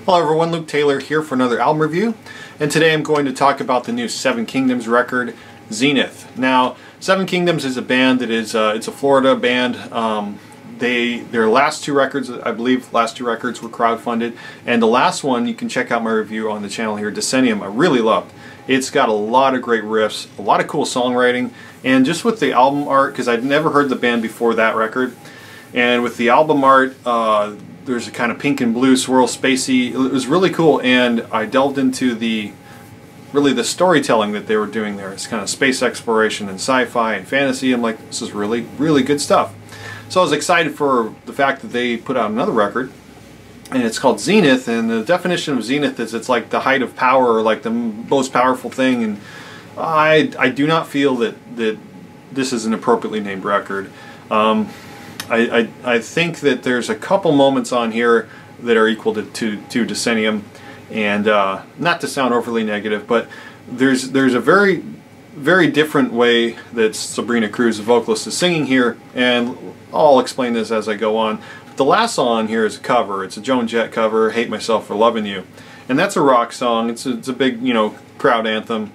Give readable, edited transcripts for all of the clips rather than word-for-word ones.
Hello everyone, Luke Taylor here for another album review, and today I'm going to talk about the new Seven Kingdoms record, Zenith. Now, Seven Kingdoms is a band that is it's a Florida band. Their last two records, I believe, last two records were crowdfunded, and the last one you can check out my review on the channel here, Decennium. I really loved. It's got a lot of great riffs, a lot of cool songwriting, and just with the album art, because I'd never heard the band before that record, and with the album art. There's a kind of pink and blue swirl, spacey. It was really cool, and I delved into the storytelling that they were doing there. It's kind of space exploration and sci-fi and fantasy. I'm like, this is really, really good stuff. So I was excited for the fact that they put out another record, and it's called Zenith. And the definition of Zenith is it's like the height of power, or like the most powerful thing. And I do not feel that this is an appropriately named record. I think that there's a couple moments on here that are equal to Decennium, and not to sound overly negative, but there's a very, very different way that Sabrina Cruz, the vocalist, is singing here, and I'll explain this as I go on. The last song on here is a cover. It's a Joan Jett cover, "Hate Myself for Loving You," and that's a rock song. It's a big, crowd anthem.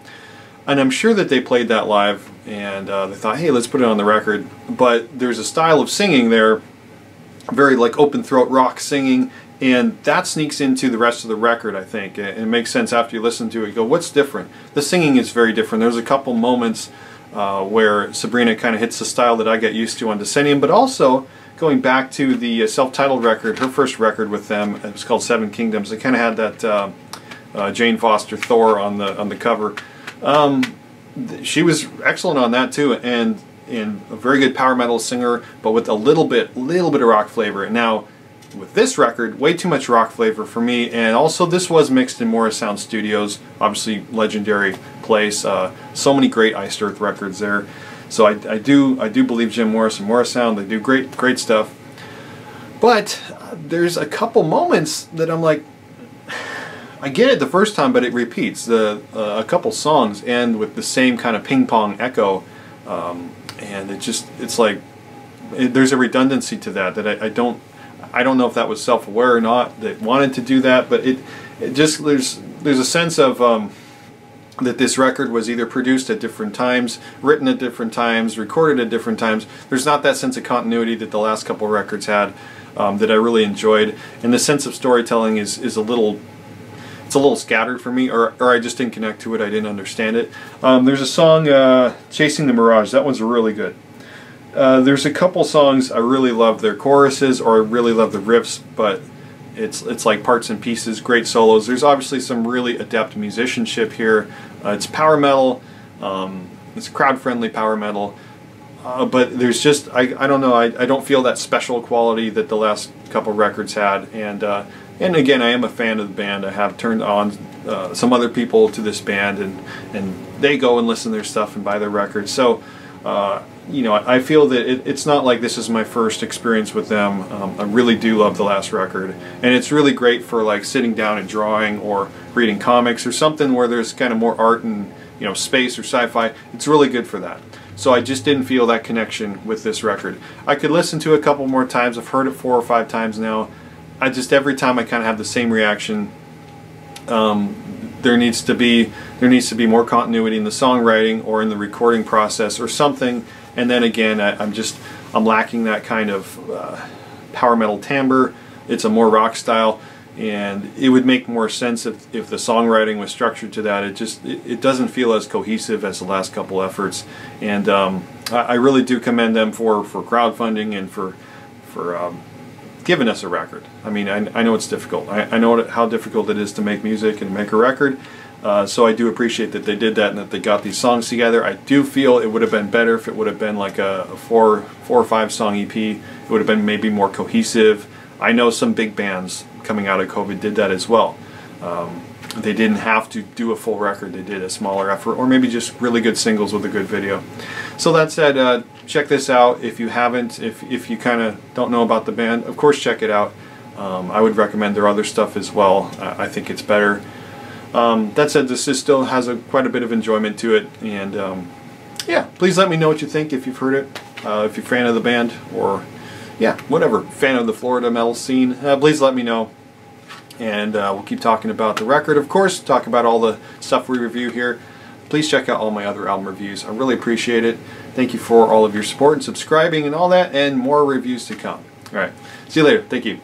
And I'm sure that they played that live, and they thought, hey, let's put it on the record. But there's a style of singing there, very like open throat rock singing, and that sneaks into the rest of the record, I think. And it makes sense after you listen to it. You go, what's different? The singing is very different. There's a couple moments where Sabrina kind of hits the style that I get used to on Decennium, but also going back to the self-titled record, her first record with them, it was called Seven Kingdoms. It kind of had that Jane Foster Thor on the cover. She was excellent on that too, and a very good power metal singer, but with a little bit of rock flavor. Now, with this record, way too much rock flavor for me, and also this was mixed in Morris Sound Studios, obviously legendary place. So many great Iced Earth records there. So I do believe Jim Morris and Morris Sound, they do great stuff. But there's a couple moments that I'm like, I get it the first time, but it repeats. A couple songs end with the same kind of ping-pong echo, and it's like there's a redundancy to that I don't know if that was self-aware or not, that wanted to do that, but it just there's a sense of that this record was either produced at different times, written at different times, recorded at different times. There's not that sense of continuity that the last couple records had, that I really enjoyed, and the sense of storytelling is a little scattered for me, or I just didn't connect to it. I didn't understand it. There's a song, Chasing the Mirage. That one's really good. There's a couple songs I really love their choruses, or I really love the riffs, but it's like parts and pieces, great solos. There's obviously some really adept musicianship here. It's power metal. It's crowd-friendly power metal. But there's just, I don't know, I don't feel that special quality that the last couple records had, and again, I am a fan of the band. I have turned on some other people to this band, and they go and listen to their stuff and buy their records. So, I feel that it's not like this is my first experience with them. I really do love the last record, and it's really great for like sitting down and drawing or reading comics or something where there's kind of more art and space or sci-fi. It's really good for that. So I just didn't feel that connection with this record. I could listen to it a couple more times. I've heard it 4 or 5 times now. Every time I kind of have the same reaction. There needs to be more continuity in the songwriting or in the recording process or something. And then again, I'm lacking that kind of power metal timbre. It's a more rock style, and it would make more sense if the songwriting was structured to that. It doesn't feel as cohesive as the last couple efforts, and I really do commend them for crowdfunding and for giving us a record. I mean, I know it's difficult. I know how difficult it is to make music and make a record, so I do appreciate that they did that and that they got these songs together. I do feel it would have been better if it would have been like a 4 or 5 song EP. It would have been maybe more cohesive. I know some big bands coming out of COVID did that as well. They didn't have to do a full record. They did a smaller effort, or maybe just really good singles with a good video. So that said, check this out if you haven't. If you kind of don't know about the band, of course check it out. I would recommend their other stuff as well. I think it's better. That said, this still has quite a bit of enjoyment to it, and yeah, please let me know what you think if you've heard it. If you're a fan of the band, or yeah, whatever, fan of the Florida metal scene, please let me know. And we'll keep talking about the record, of course, talk about all the stuff we review here. Please check out all my other album reviews. I really appreciate it. Thank you for all of your support and subscribing and all that, and more reviews to come. All right. See you later. Thank you.